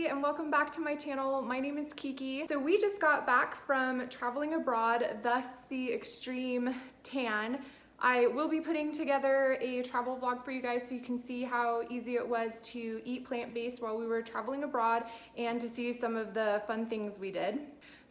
and welcome back to my channel. My name is Kiki. So we just got back from traveling abroad, thus the extreme tan. I will be putting together a travel vlog for you guys so you can see how easy it was to eat plant-based while we were traveling abroad and to see some of the fun things we did.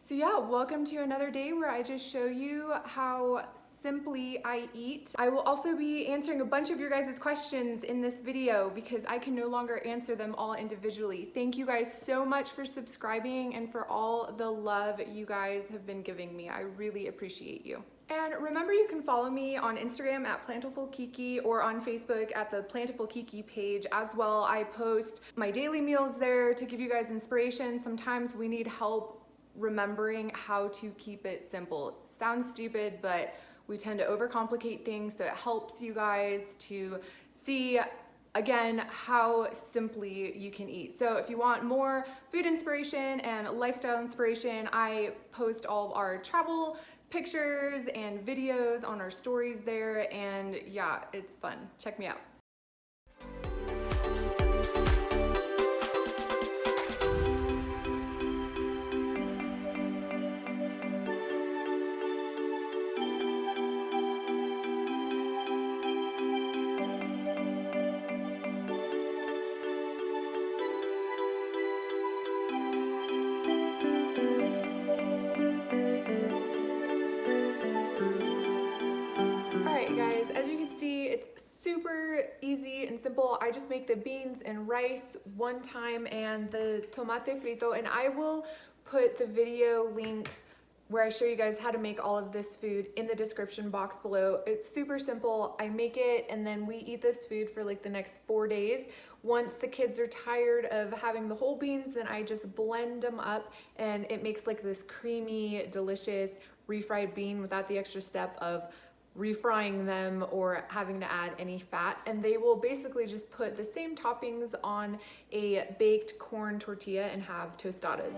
So yeah, welcome to another day where I just show you how simply I eat. I will also be answering a bunch of your guys' questions in this video because I can no longer answer them all individually. Thank you guys so much for subscribing and for all the love you guys have been giving me. I really appreciate you. And remember, you can follow me on Instagram at PlentifulKiki or on Facebook at the Plentiful Kiki page as well. I post my daily meals there to give you guys inspiration. Sometimes we need help remembering how to keep it simple. Sounds stupid, but we tend to overcomplicate things, so it helps you guys to see, again, how simply you can eat. So if you want more food inspiration and lifestyle inspiration, I post all of our travel pictures and videos on our stories there, and yeah, it's fun. Check me out. Guys, as you can see, it's super easy and simple. I just make the beans and rice one time and the tomate frito, and I will put the video link where I show you guys how to make all of this food in the description box below. It's super simple. I make it and then we eat this food for like the next 4 days. Once the kids are tired of having the whole beans, then I just blend them up and it makes like this creamy, delicious refried bean without the extra step of refrying them or having to add any fat. And they will basically just put the same toppings on a baked corn tortilla and have tostadas.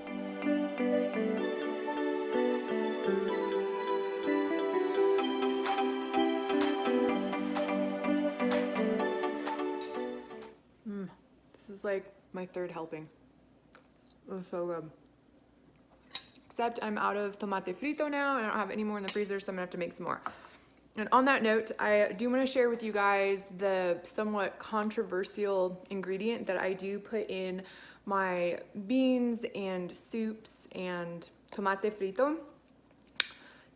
This is like my third helping. It's so good. Except I'm out of tomate frito now and I don't have any more in the freezer, so I'm gonna have to make some more. And on that note, I do want to share with you guys the somewhat controversial ingredient that I do put in my beans and soups and tomate frito.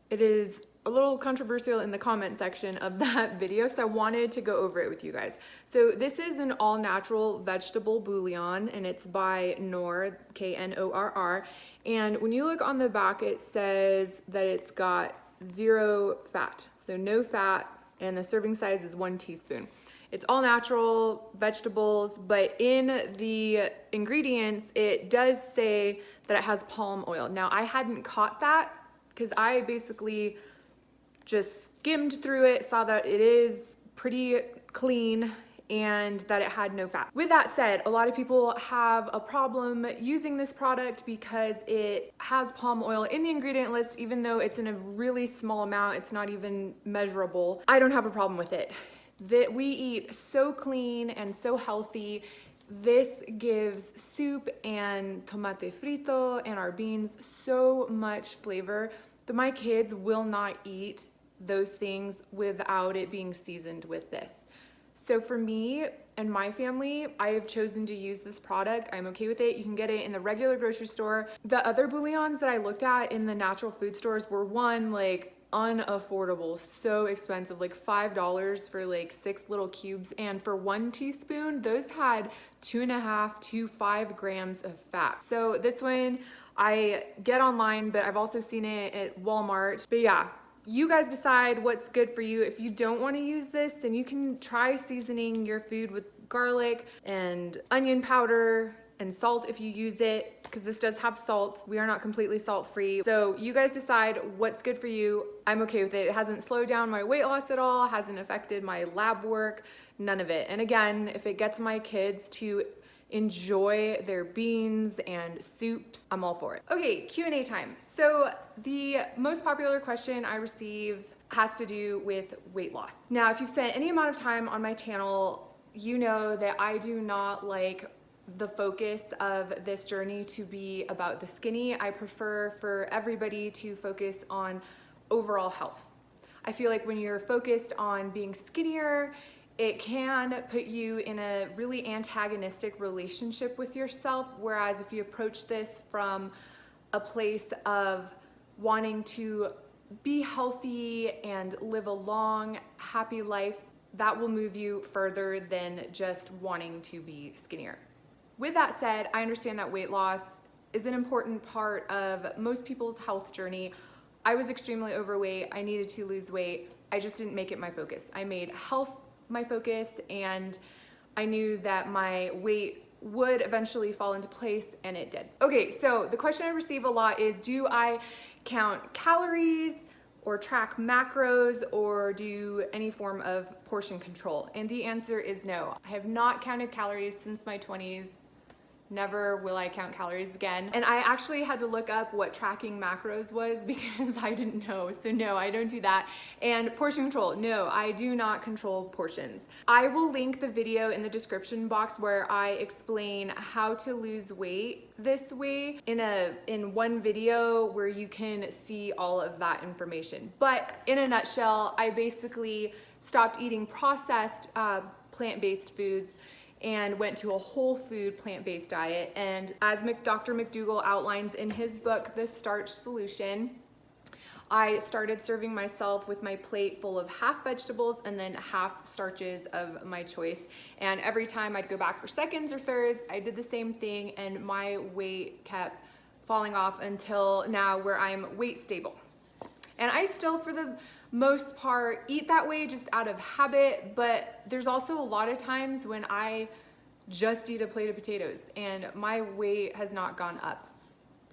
It is a little controversial in the comment section of that video, so I wanted to go over it with you guys. So this is an all-natural vegetable bouillon, and it's by Knorr, K-N-O-R-R. And when you look on the back, it says that it's got 0 fat, so no fat, and the serving size is 1 teaspoon. It's all natural vegetables, but in the ingredients it does say that it has palm oil. Now I hadn't caught that because I basically just skimmed through it, saw that it is pretty clean and that it had no fat. With that said, a lot of people have a problem using this product because it has palm oil in the ingredient list, even though it's in a really small amount. It's not even measurable. I don't have a problem with it. That we eat so clean and so healthy. This gives soup and tomate frito and our beans so much flavor that my kids will not eat those things without it being seasoned with this. So for me and my family, I have chosen to use this product. I'm okay with it. You can get it in the regular grocery store. The other bouillons that I looked at in the natural food stores were one, like unaffordable, so expensive, like $5 for like 6 little cubes. And for 1 teaspoon, those had 2.5 to 5 grams of fat. So this one I get online, but I've also seen it at Walmart. But yeah, you guys decide what's good for you. If you don't want to use this, then you can try seasoning your food with garlic and onion powder and salt if you use it, because this does have salt. We are not completely salt free. So you guys decide what's good for you. I'm okay with it. It hasn't slowed down my weight loss at all, hasn't affected my lab work, none of it. And again, if it gets my kids to enjoy their beans and soups, I'm all for it. Okay, Q&A time. So the most popular question I receive has to do with weight loss. Now, if you've spent any amount of time on my channel, you know that I do not like the focus of this journey to be about the skinny. I prefer for everybody to focus on overall health. I feel like when you're focused on being skinnier, it can put you in a really antagonistic relationship with yourself, whereas if you approach this from a place of wanting to be healthy and live a long, happy life, that will move you further than just wanting to be skinnier. With that said, I understand that weight loss is an important part of most people's health journey. I was extremely overweight. I needed to lose weight. I just didn't make it my focus. I made health my focus, and I knew that my weight would eventually fall into place, and it did. Okay, so the question I receive a lot is, do I count calories or track macros or do any form of portion control? And the answer is no. I have not counted calories since my 20s. Never will I count calories again. And I actually had to look up what tracking macros was because I didn't know. So no, I don't do that. And portion control, no, I do not control portions. I will link the video in the description box where I explain how to lose weight this way in one video where you can see all of that information. But in a nutshell, I basically stopped eating processed plant-based foods and went to a whole food plant-based diet. And as Dr. Mcdougal outlines in his book, The Starch Solution, I started serving myself with my plate full of half vegetables and then half starches of my choice. And every time I'd go back for seconds or thirds, I did the same thing, and my weight kept falling off until now where I'm weight stable. And I still, for the most part, eat that way just out of habit, but there's also a lot of times when I just eat a plate of potatoes and my weight has not gone up.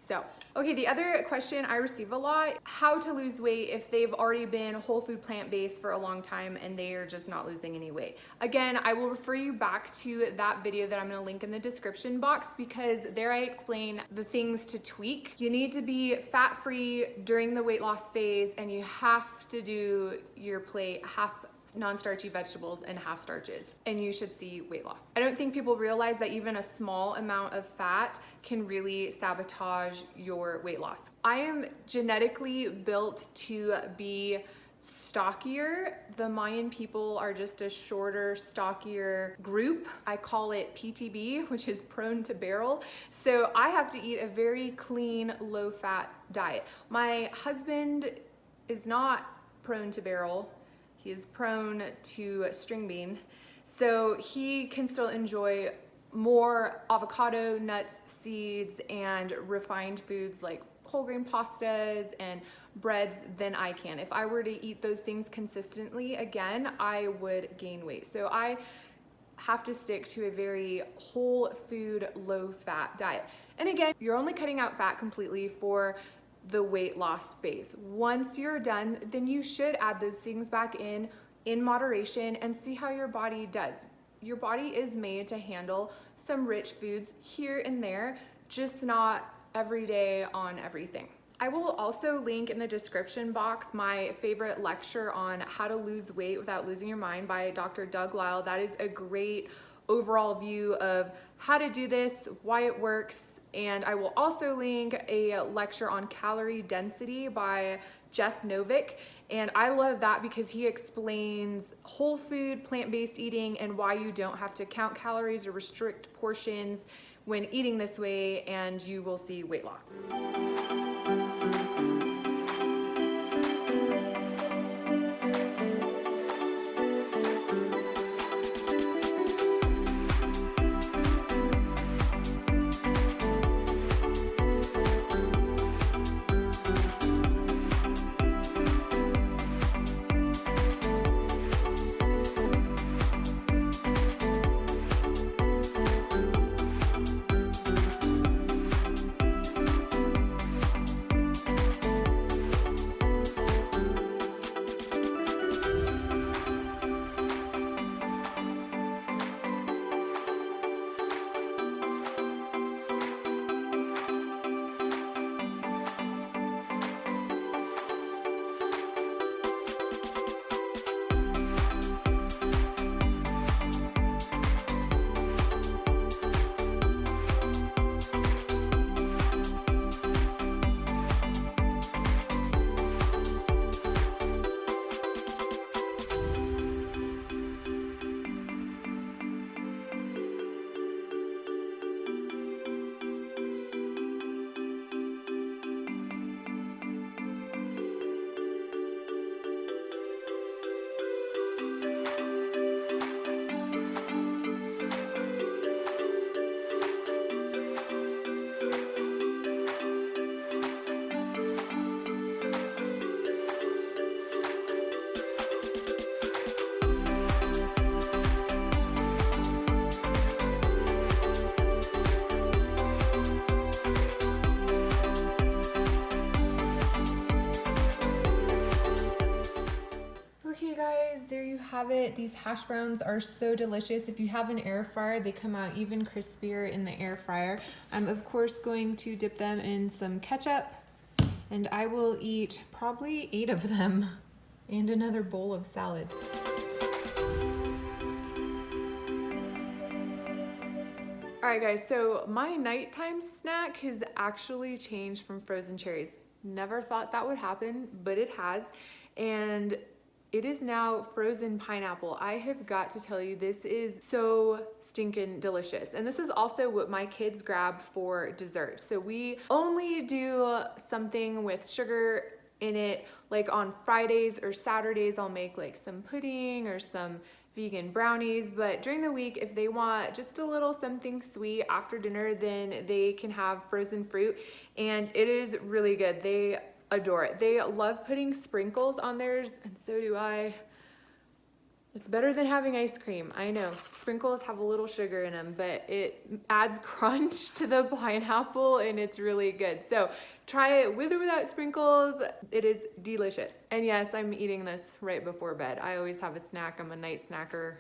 So, okay, the other question I receive a lot, how to lose weight if they've already been whole food plant-based for a long time and they are just not losing any weight. Again, I will refer you back to that video that I'm gonna link in the description box, because there I explain the things to tweak. You need to be fat-free during the weight loss phase, and you have to do your plate half non-starchy vegetables and half starches, and you should see weight loss. I don't think people realize that even a small amount of fat can really sabotage your weight loss. I am genetically built to be stockier. The Mayan people are just a shorter, stockier group. I call it PTB, which is prone to barrel. So I have to eat a very clean, low-fat diet. My husband is not prone to barrel. He is prone to string bean, so he can still enjoy more avocado, nuts, seeds, and refined foods like whole grain pastas and breads than I can. If I were to eat those things consistently again, I would gain weight. So I have to stick to a very whole food, low fat diet. And again, you're only cutting out fat completely for the weight loss phase. Once you're done, then you should add those things back in moderation and see how your body does. Your body is made to handle some rich foods here and there, just not every day on everything. I will also link in the description box my favorite lecture on how to lose weight without losing your mind by Dr. Doug Lisle. That is a great overall view of how to do this, why it works. And I will also link a lecture on calorie density by Jeff Novick. And I love that because he explains whole food, plant-based eating and why you don't have to count calories or restrict portions when eating this way, and you will see weight loss. have it. These hash browns are so delicious. If you have an air fryer, they come out even crispier in the air fryer. I'm of course going to dip them in some ketchup, and I will eat probably 8 of them and another bowl of salad. All right guys, so my nighttime snack has actually changed from frozen cherries. Never thought that would happen, but it has. And it is now frozen pineapple. I have got to tell you, this is so stinking delicious. And this is also what my kids grab for dessert. So we only do something with sugar in it, like on Fridays or Saturdays, I'll make like some pudding or some vegan brownies, but during the week, if they want just a little something sweet after dinner, then they can have frozen fruit, and it is really good. They adore it. They love putting sprinkles on theirs, and so do I. It's better than having ice cream. I know sprinkles have a little sugar in them, but it adds crunch to the pineapple and it's really good. So try it with or without sprinkles. It is delicious. And yes, I'm eating this right before bed. I always have a snack. I'm a night snacker.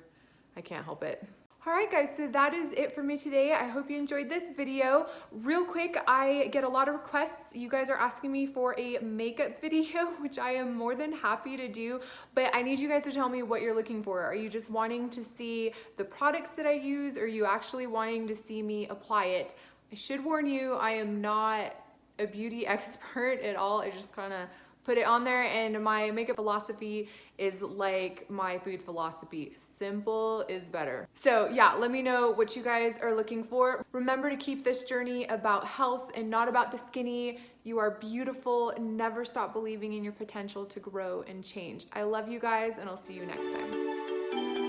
I can't help it. All right guys, so that is it for me today. I hope you enjoyed this video. Real quick, I get a lot of requests. You guys are asking me for a makeup video, which I am more than happy to do, but I need you guys to tell me what you're looking for. Are you just wanting to see the products that I use, or are you actually wanting to see me apply it? I should warn you, I am not a beauty expert at all. I just kind of put it on there, and my makeup philosophy is like my food philosophy. Simple is better. So yeah, let me know what you guys are looking for. Remember to keep this journey about health and not about the skinny. You are beautiful. Never stop believing in your potential to grow and change. I love you guys, and I'll see you next time.